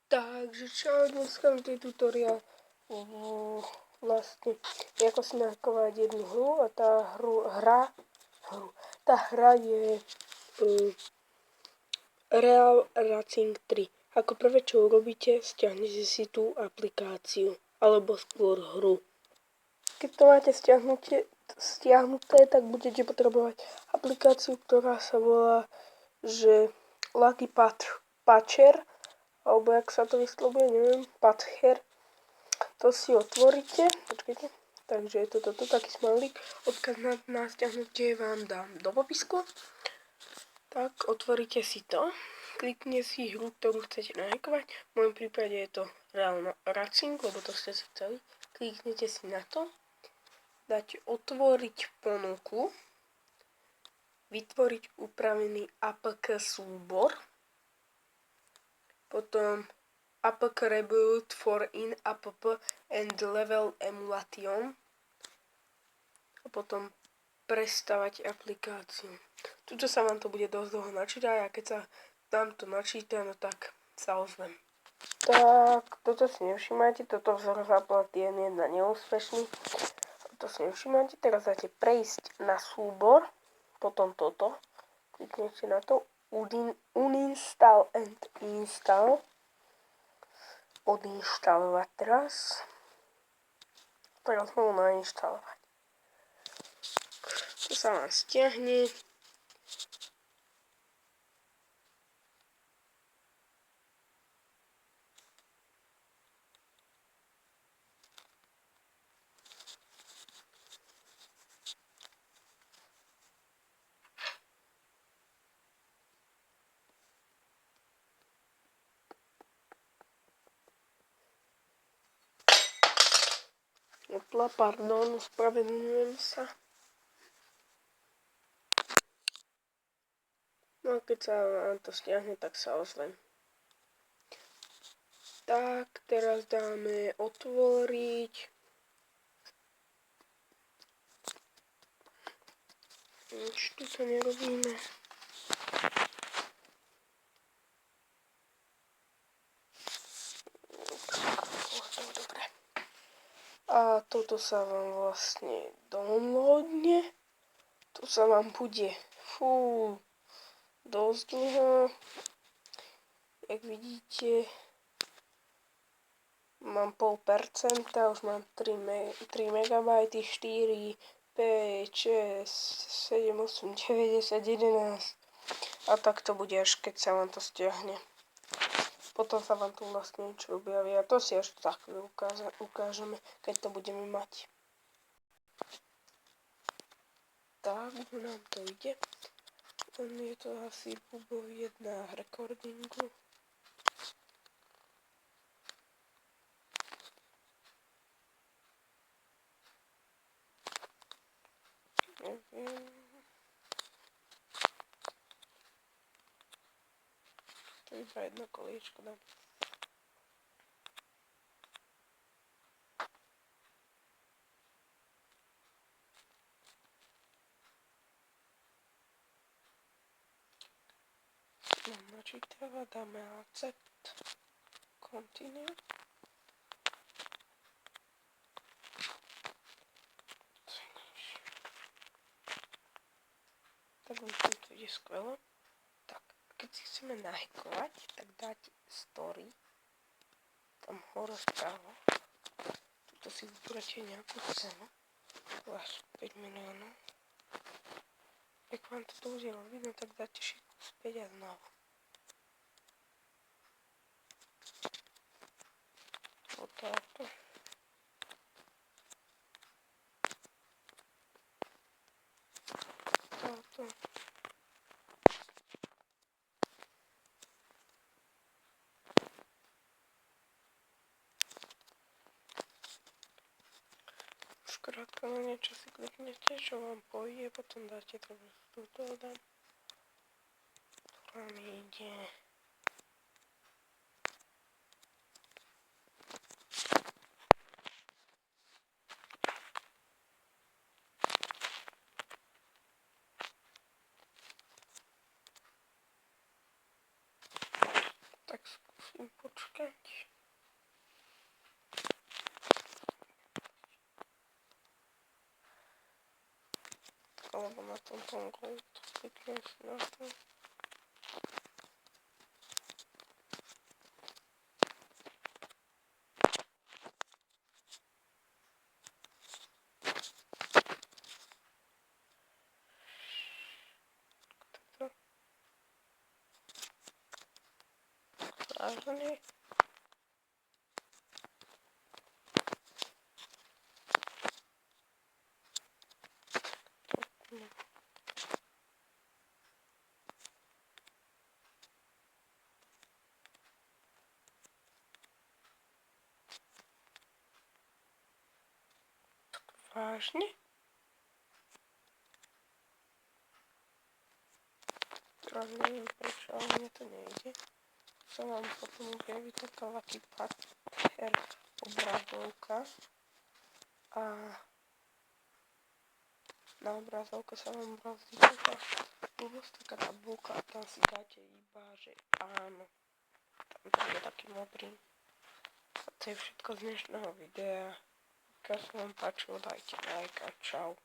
Takže čo dneska v tej tutoriál vlastne ako si nahakovať jednu hru a tá hra je Real Racing 3. Ako prvé čo urobíte, stiahnete si tú aplikáciu alebo skôr hru. Keď to máte stiahnuté, tak budete potrebovať aplikáciu, ktorá sa volá že Lucky Patcher alebo jak sa to vyslovuje, neviem, Patcher. To si otvoríte, počkajte, takže je to toto, taký smajlík, odkaz na stiahnutie vám dám do popisku. Tak, otvoríte si to, klikne si hru, ktorú chcete nahakovať, v môjom prípade je to Real Racing, lebo to ste chceli, kliknete si na to, dáte otvoriť ponuku, vytvoriť upravený APK súbor, potom APK Reboot for in-app and level emulation a potom prestavať aplikáciu. Tuto sa vám to bude dosť dlho načítať a keď sa vám to načíta, no tak sa ozvem. Tak, toto si nevšimajte, toto vzor záplat je na neúspešný. Toto si nevšimajte, teraz dáte prejsť na súbor, potom toto, kliknete na to, uninstall and install. Odinštalovať teraz. Teraz znovu nainštalovať. To sa vám stiahne. Pardon, spravedlňujem sa. No a keď sa vám to stiahne, tak sa ozvem. Tak, teraz dáme otvoriť. Nič tu to nerobíme. Dobre. A toto sa vám vlastne downloadne. Tu sa vám bude dosť dlho. Jak vidíte, mám 0,5%, už mám 3 MB, 4, 5, 6, 7, 8, 9, 10, 11. A tak to bude až keď sa vám to stiahne. Potom sa vám tu vlastne niečo objaví a to si až tak ukážeme, keď to budeme mať. Tak, nám to ide. Je to asi Bubo 1 recordingu. Neviem. To je iba jedno kolíčko, dám. Načítava, dáme accept, continue. Tak myslím, to ide skvelé. Tak, keď si chceme nahakovať, tak dáte story, tam hore vpravo. Tuto si vyberiete nejakú cenu, až 5 miliónov. Jak vám to bude robiť, no tak dáte všetko späť a znovu. Táto. Skrátka na niečo si kliknete, čo vám pôjde, potom dáte túto dám. Vám ide. Tak skúsim počkať. alebo na tom Gold. Kliknem si na to. Vážený. Vážne? Ja neviem prečo, ale mne to nejde. Sa vám potom objaví taká Lucky Pattern obrazovka a na obrazovke sa vám rozhodí taká taká tabulka a tam si dáte iba, že áno. Tam príde taký modrý. A to je všetko z dnešného videa. Keď sa vám páčilo, dajte like a čau.